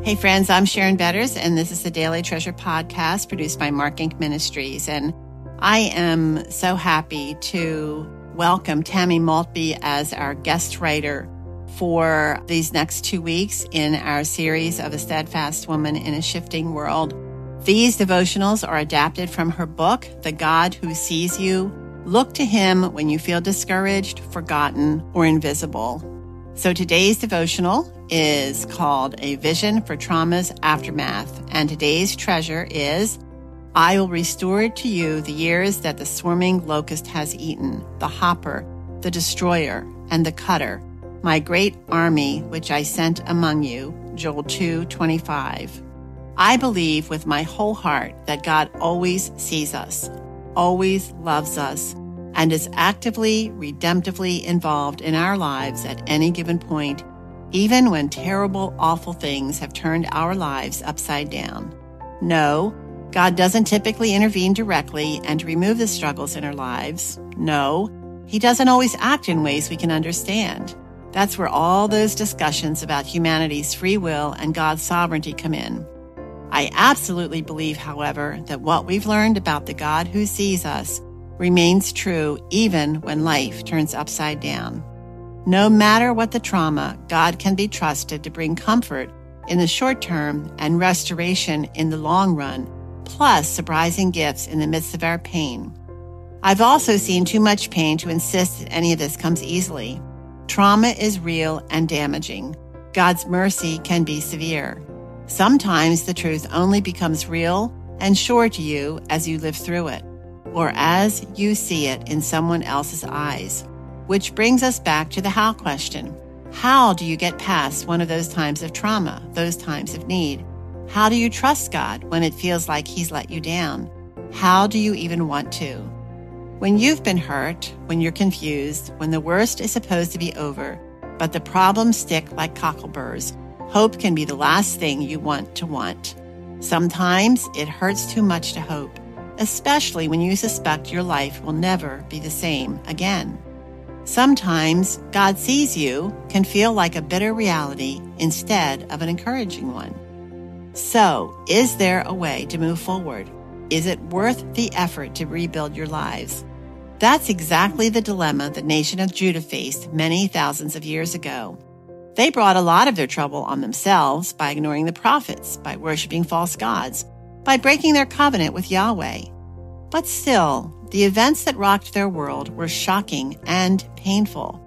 Hey friends, I'm Sharon Betters, and this is the Daily Treasure Podcast produced by Mark Inc. Ministries. And I am so happy to welcome Tammy Maltby as our guest writer for these next 2 weeks in our series of A Steadfast Woman in a Shifting World. These devotionals are adapted from her book, The God Who Sees You. Look to Him when you feel discouraged, forgotten, or invisible. So today's devotional is called A Vision for Trauma's Aftermath, and today's treasure is, I will restore to you the years that the swarming locust has eaten, the hopper, the destroyer, and the cutter, my great army which I sent among you. Joel 2:25. I believe with my whole heart that God always sees us, always loves us, and is actively, redemptively involved in our lives at any given point, even when terrible, awful things have turned our lives upside down. No, God doesn't typically intervene directly and remove the struggles in our lives. No, He doesn't always act in ways we can understand. That's where all those discussions about humanity's free will and God's sovereignty come in. I absolutely believe, however, that what we've learned about the God who sees us remains true even when life turns upside down. No matter what the trauma, God can be trusted to bring comfort in the short term and restoration in the long run, plus surprising gifts in the midst of our pain. I've also seen too much pain to insist that any of this comes easily. Trauma is real and damaging. God's mercy can be severe. Sometimes the truth only becomes real and sure to you as you live through it, or as you see it in someone else's eyes. Which brings us back to the how question. How do you get past one of those times of trauma, those times of need? How do you trust God when it feels like He's let you down? How do you even want to? When you've been hurt, when you're confused, when the worst is supposed to be over, but the problems stick like cockleburrs, hope can be the last thing you want to want. Sometimes it hurts too much to hope, especially when you suspect your life will never be the same again. Sometimes God sees you can feel like a bitter reality instead of an encouraging one. So, is there a way to move forward? Is it worth the effort to rebuild your lives? That's exactly the dilemma the nation of Judah faced many thousands of years ago. They brought a lot of their trouble on themselves by ignoring the prophets, by worshiping false gods, by breaking their covenant with Yahweh. But still, the events that rocked their world were shocking and painful.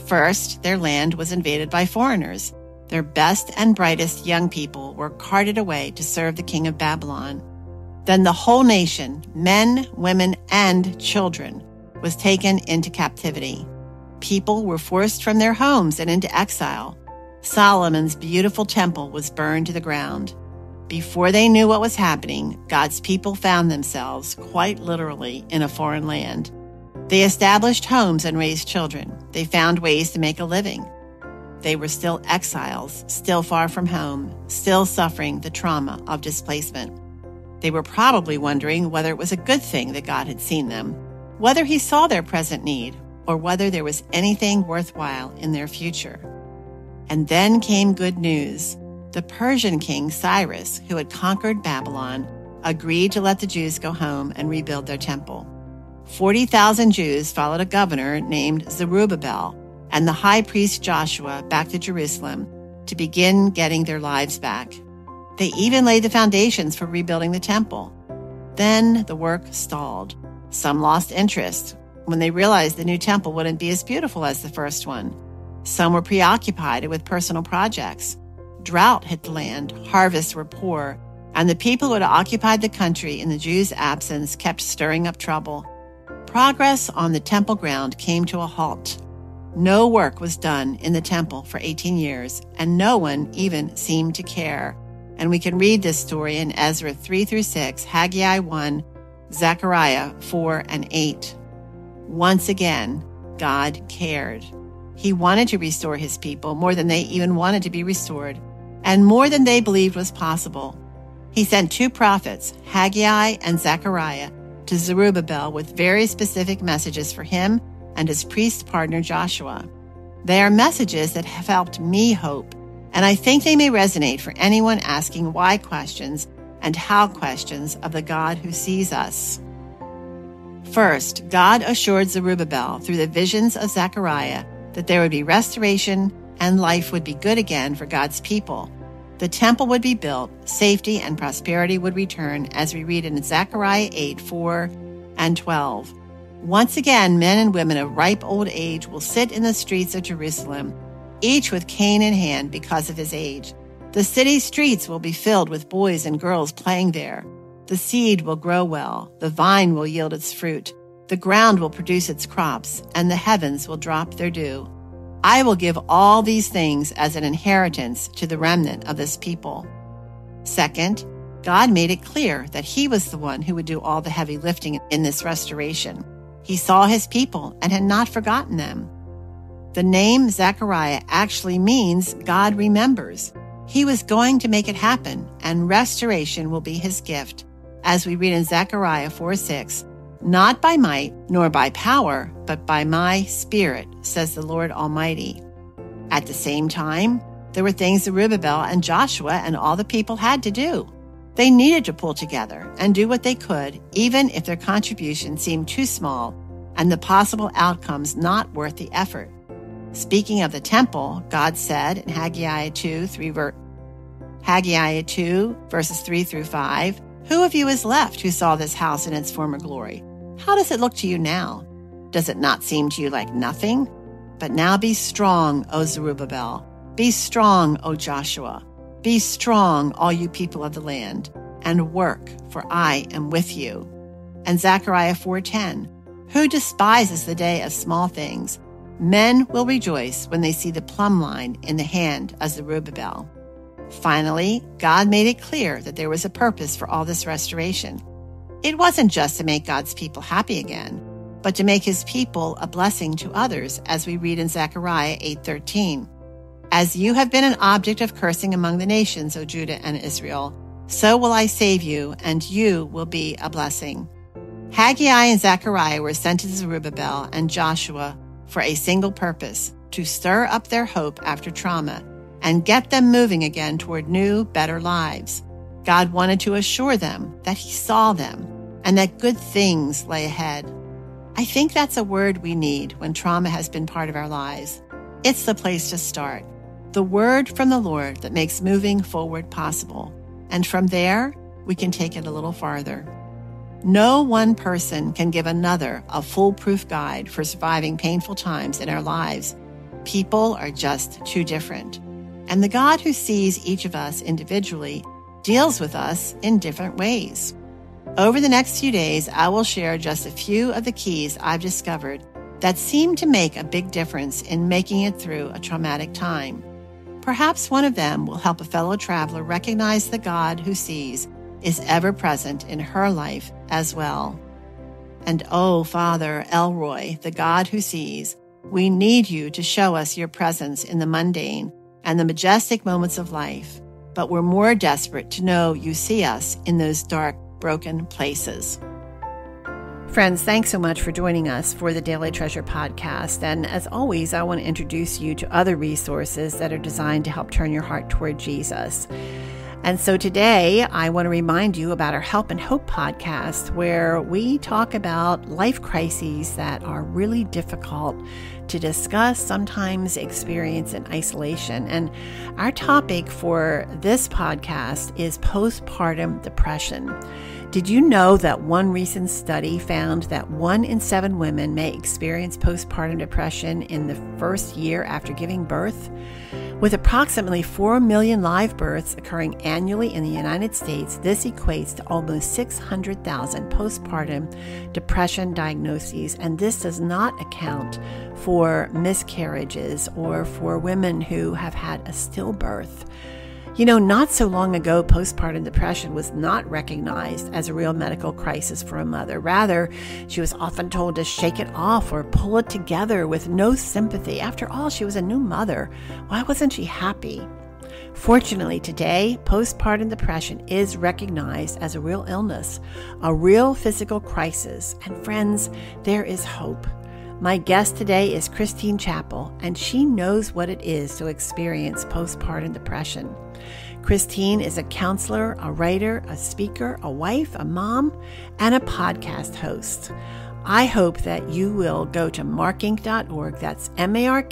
First, their land was invaded by foreigners. Their best and brightest young people were carted away to serve the king of Babylon. Then the whole nation, men, women, and children, was taken into captivity. People were forced from their homes and into exile. Solomon's beautiful temple was burned to the ground. Before they knew what was happening, God's people found themselves, quite literally, in a foreign land. They established homes and raised children. They found ways to make a living. They were still exiles, still far from home, still suffering the trauma of displacement. They were probably wondering whether it was a good thing that God had seen them, whether He saw their present need, or whether there was anything worthwhile in their future. And then came good news. The Persian king Cyrus, who had conquered Babylon, agreed to let the Jews go home and rebuild their temple. 40,000 Jews followed a governor named Zerubbabel and the high priest Joshua back to Jerusalem to begin getting their lives back. They even laid the foundations for rebuilding the temple. Then the work stalled. Some lost interest when they realized the new temple wouldn't be as beautiful as the first one. Some were preoccupied with personal projects. Drought hit the land, harvests were poor, and the people who had occupied the country in the Jews' absence kept stirring up trouble. Progress on the temple ground came to a halt. No work was done in the temple for 18 years, and no one even seemed to care. And we can read this story in Ezra 3-6, Haggai 1, Zechariah 4 and 8. Once again, God cared. He wanted to restore His people more than they even wanted to be restored, and more than they believed was possible. He sent 2 prophets, Haggai and Zechariah, to Zerubbabel with very specific messages for him and his priest partner Joshua. They are messages that have helped me hope and I think they may resonate for anyone asking why questions and how questions of the God who sees us. First, God assured Zerubbabel through the visions of Zechariah that there would be restoration and life would be good again for God's people. The temple would be built, safety and prosperity would return, as we read in Zechariah 8:4 and 12. Once again, men and women of ripe old age will sit in the streets of Jerusalem, each with cane in hand because of his age. The city's streets will be filled with boys and girls playing there. The seed will grow well, the vine will yield its fruit, the ground will produce its crops, and the heavens will drop their dew. I will give all these things as an inheritance to the remnant of this people. Second, God made it clear that he was the one who would do all the heavy lifting in this restoration. He saw his people and had not forgotten them. The name Zechariah actually means God remembers. He was going to make it happen, and restoration will be his gift, as we read in Zechariah 4:6, "Not by might nor by power, but by my Spirit, says the Lord Almighty." At the same time, there were things Zerubbabel and Joshua and all the people had to do. They needed to pull together and do what they could, even if their contribution seemed too small and the possible outcomes not worth the effort. Speaking of the temple, God said in Haggai 2, verses 3 through 5, "Who of you is left who saw this house in its former glory? How does it look to you now? Does it not seem to you like nothing? But now be strong, O Zerubbabel. Be strong, O Joshua. Be strong, all you people of the land, and work, for I am with you." And Zechariah 4:10, "Who despises the day of small things? Men will rejoice when they see the plumb line in the hand of Zerubbabel." Finally, God made it clear that there was a purpose for all this restoration. It wasn't just to make God's people happy again, but to make his people a blessing to others, as we read in Zechariah 8:13. "As you have been an object of cursing among the nations, O Judah and Israel, so will I save you, and you will be a blessing." Haggai and Zechariah were sent to Zerubbabel and Joshua for a single purpose: to stir up their hope after trauma and get them moving again toward new, better lives. God wanted to assure them that he saw them and that good things lay ahead. I think that's a word we need when trauma has been part of our lives. It's the place to start. The word from the Lord that makes moving forward possible. And from there, we can take it a little farther. No one person can give another a foolproof guide for surviving painful times in our lives. People are just too different. And the God who sees each of us individually deals with us in different ways. Over the next few days, I will share just a few of the keys I've discovered that seem to make a big difference in making it through a traumatic time. Perhaps one of them will help a fellow traveler recognize the God who sees is ever present in her life as well. And oh, Father Elroy, the God who sees, we need you to show us your presence in the mundane and the majestic moments of life, but we're more desperate to know you see us in those dark, broken places. Friends, thanks so much for joining us for the Daily Treasure podcast. And as always, I want to introduce you to other resources that are designed to help turn your heart toward Jesus. And so today, I want to remind you about our Help and Hope podcast, where we talk about life crises that are really difficult to discuss, sometimes experience in isolation. And our topic for this podcast is postpartum depression. Did you know that one recent study found that 1 in 7 women may experience postpartum depression in the first year after giving birth? With approximately 4 million live births occurring annually in the United States, this equates to almost 600,000 postpartum depression diagnoses, and this does not account for miscarriages or for women who have had a stillbirth. You know, not so long ago, postpartum depression was not recognized as a real medical crisis for a mother. Rather, she was often told to shake it off or pull it together with no sympathy. After all, she was a new mother. Why wasn't she happy? Fortunately, today, postpartum depression is recognized as a real illness, a real physical crisis. And friends, there is hope. My guest today is Christine Chappell, and she knows what it is to experience postpartum depression. Christine is a counselor, a writer, a speaker, a wife, a mom, and a podcast host. I hope that you will go to markinc.org, that's markinc.org,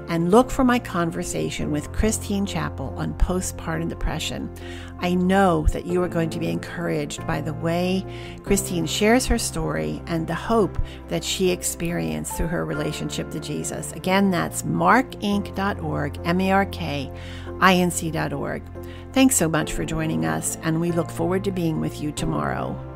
and look for my conversation with Christine Chappell on postpartum depression. I know that you are going to be encouraged by the way Christine shares her story and the hope that she experienced through her relationship to Jesus. Again, that's markinc.org, markinc.org. Thanks so much for joining us, and we look forward to being with you tomorrow.